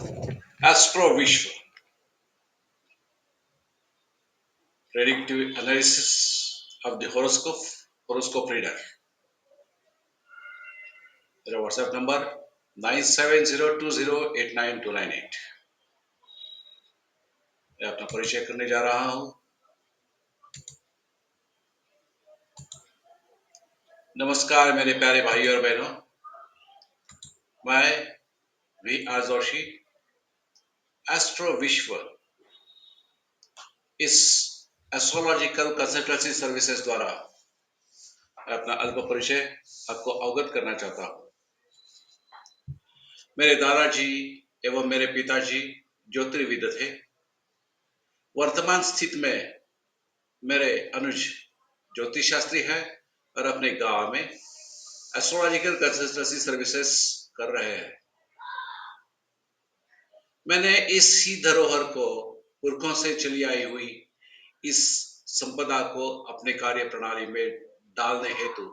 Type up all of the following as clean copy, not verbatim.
Astro Vishwa, predictive analysis of the horoscope reader. मेरा WhatsApp number 9702089298। मैं अपना परिचय करने जा रहा हूँ। नमस्कार मेरे प्यारे भाई और बहनों, मैं V.R. जोशी एस्ट्रो विश्व इस एस्ट्रोलॉजिकल कंसल्टेंसी सर्विसेज द्वारा अपना अल्प परिचय आपको अवगत करना चाहता हूँ। मेरे दादाजी एवं मेरे पिताजी ज्योतिर्विद थे। वर्तमान स्थिति में मेरे अनुज ज्योतिष शास्त्री है और अपने गांव में एस्ट्रोलॉजिकल कंसल्टेंसी सर्विसेज कर रहे हैं। मैंने इसी धरोहर को पुरखों से चली आई हुई इस संपदा को अपने कार्य प्रणाली में डालने हेतु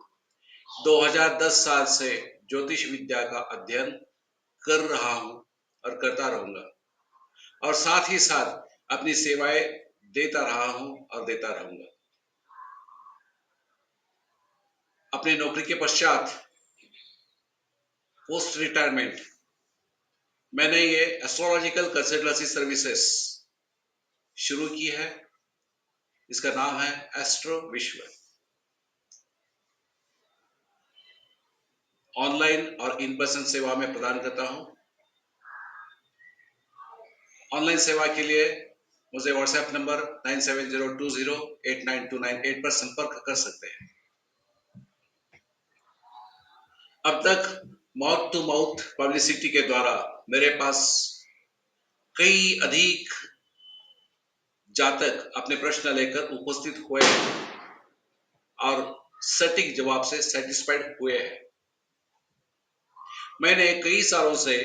2010 साल से ज्योतिष विद्या का अध्ययन कर रहा हूं और करता रहूंगा, और साथ ही साथ अपनी सेवाएं देता रहा हूं और देता रहूंगा। अपनी नौकरी के पश्चात पोस्ट रिटायरमेंट मैंने ये एस्ट्रोलॉजिकल कंसल्टेंसी सर्विसेज शुरू की है। इसका नाम है एस्ट्रो विश्व। ऑनलाइन और इन पर्सन सेवा में प्रदान करता हूं। ऑनलाइन सेवा के लिए मुझे व्हाट्सएप नंबर 9702089298 पर संपर्क कर सकते हैं। अब तक माउथ टू माउथ पब्लिसिटी के द्वारा मेरे पास कई अधिक जातक अपने प्रश्न लेकर उपस्थित हुए हैं और सटीक जवाब से सेटिस्फाइड हुए हैं। मैंने कई सालों से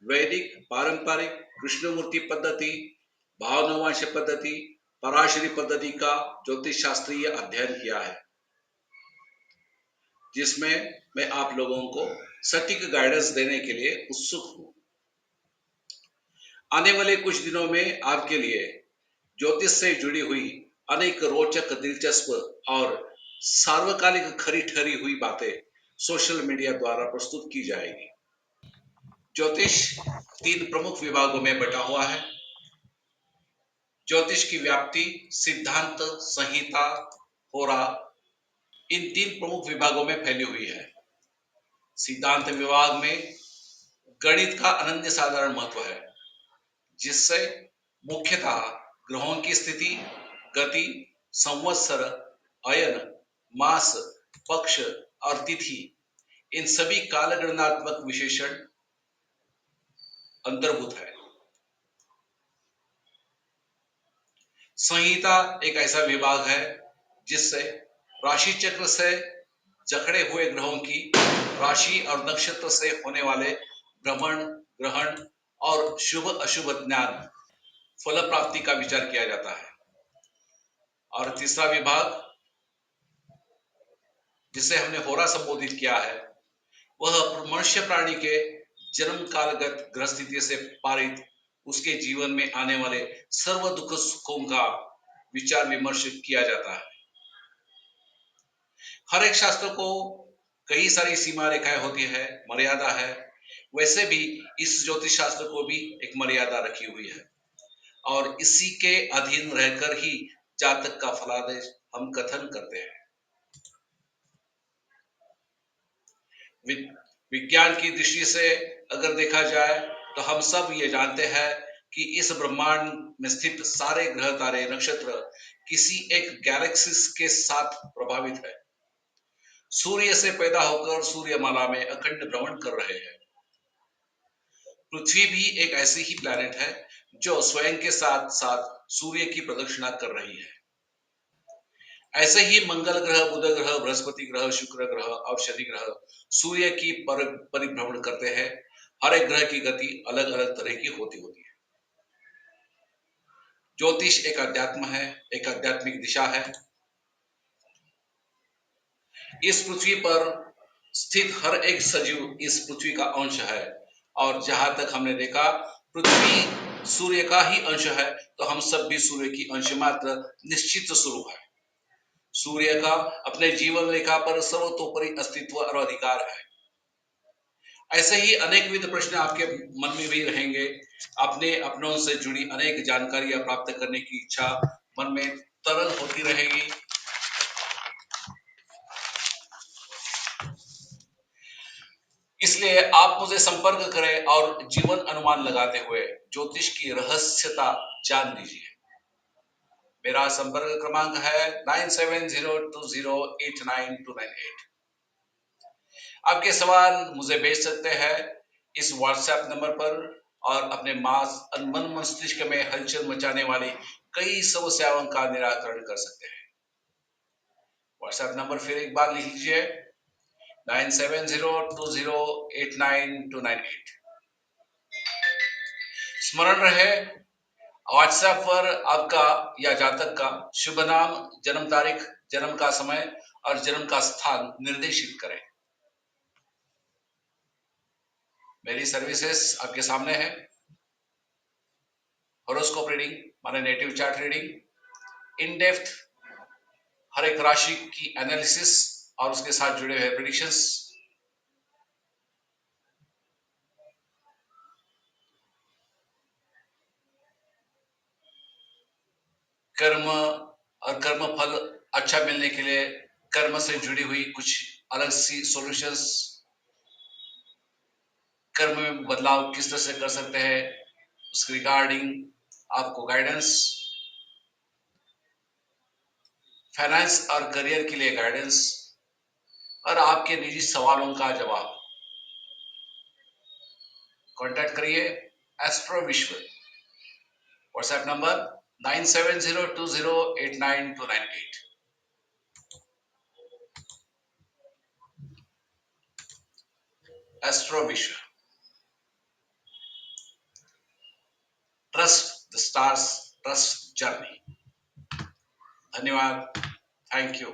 वैदिक, पारंपरिक, कृष्णमूर्ति पद्धति, भावनवांश पद्धति, पराशरी पद्धति का ज्योतिष शास्त्रीय अध्ययन किया है, जिसमें मैं आप लोगों को सटीक गाइडेंस देने के लिए उत्सुक हूं। आने वाले कुछ दिनों में आपके लिए ज्योतिष से जुड़ी हुई अनेक रोचक, दिलचस्प और सार्वकालिक खरी ठहरी हुई बातें सोशल मीडिया द्वारा प्रस्तुत की जाएगी। ज्योतिष 3 प्रमुख विभागों में बटा हुआ है। ज्योतिष की व्याप्ति, सिद्धांत, संहिता, होरा, इन 3 प्रमुख विभागों में फैली हुई है। सिद्धांत विभाग में गणित का अनन्य साधारण महत्व है, जिससे मुख्यतः ग्रहों की स्थिति, गति, संवत्सर, अयन, मास, पक्ष और तिथि, इन सभी कालगणनात्मक विशेषण अंतर्भूत है। संहिता एक ऐसा विभाग है जिससे राशि चक्र से जकड़े हुए ग्रहों की राशि और नक्षत्र से होने वाले भ्रमण, ग्रहण और शुभ अशुभ ज्ञान, फल प्राप्ति का विचार किया जाता है। और तीसरा विभाग जिसे हमने होरा संबोधित किया है, वह मनुष्य प्राणी के जन्म कालगत ग्रह स्थिति से पारित उसके जीवन में आने वाले सर्व दुख सुखों का विचार विमर्श किया जाता है। हर एक शास्त्र को कई सारी सीमा रेखाएं होती है, मर्यादा है। वैसे भी इस ज्योतिष शास्त्र को भी एक मर्यादा रखी हुई है, और इसी के अधीन रहकर ही जातक का फलादेश हम कथन करते हैं। विज्ञान की दृष्टि से अगर देखा जाए तो हम सब ये जानते हैं कि इस ब्रह्मांड में स्थित सारे ग्रह, तारे, नक्षत्र किसी एक गैलेक्सी के साथ प्रभावित है। सूर्य से पैदा होकर सूर्यमाला में अखंड भ्रमण कर रहे हैं। पृथ्वी भी एक ऐसी ही प्लैनेट है जो स्वयं के साथ साथ सूर्य की प्रदक्षिणा कर रही है। ऐसे ही मंगल ग्रह, बुध ग्रह, बृहस्पति ग्रह, शुक्र ग्रह और शनि ग्रह सूर्य की परिभ्रमण करते हैं। हर एक ग्रह की गति अलग अलग तरह की होती है। ज्योतिष एक अध्यात्म है, एक आध्यात्मिक दिशा है। इस पृथ्वी पर स्थित हर एक सजीव इस पृथ्वी का अंश है, और जहां तक हमने देखा पृथ्वी सूर्य का ही अंश है, तो हम सब भी सूर्य की अंश मात्र निश्चित स्वरूप है। सूर्य का अपने जीवन रेखा पर सर्वतोपरि अस्तित्व और अधिकार है। ऐसे ही अनेक विध प्रश्न आपके मन में भी रहेंगे। अपने अपनों से जुड़ी अनेक जानकारियां प्राप्त करने की इच्छा मन में तरल होती रहेगी। इसलिए आप मुझे संपर्क करें और जीवन अनुमान लगाते हुए ज्योतिष की रहस्यता जान लीजिए। मेरा संपर्क क्रमांक है 9702089298। आपके सवाल मुझे भेज सकते हैं इस व्हाट्सएप नंबर पर और अपने मन मस्तिष्क में हलचल मचाने वाली कई समस्याओं का निराकरण कर सकते हैं। व्हाट्सएप नंबर फिर एक बार लिख लीजिए 9702089298। स्मरण रहे व्हाट्सएप पर आपका या जातक का शुभ नाम, जन्म तारीख, जन्म का समय और जन्म का स्थान निर्देशित करें। मेरी सर्विसेज आपके सामने है। हॉरोस्कोप रीडिंग माने native chart reading, in depth हर एक राशि की एनालिसिस और उसके साथ जुड़े हुए प्रेडिक्शंस, कर्म और कर्म फल अच्छा मिलने के लिए कर्म से जुड़ी हुई कुछ अलग सी सॉल्यूशंस, कर्म में बदलाव किस तरह से कर सकते हैं उसके रिगार्डिंग आपको गाइडेंस, फाइनेंस और करियर के लिए गाइडेंस और आपके निजी सवालों का जवाब। कांटेक्ट करिए एस्ट्रो विश्व, व्हाट्सएप नंबर 9702089298। एस्ट्रो विश्व, trust the stars, trust journey. धन्यवाद, थैंक यू।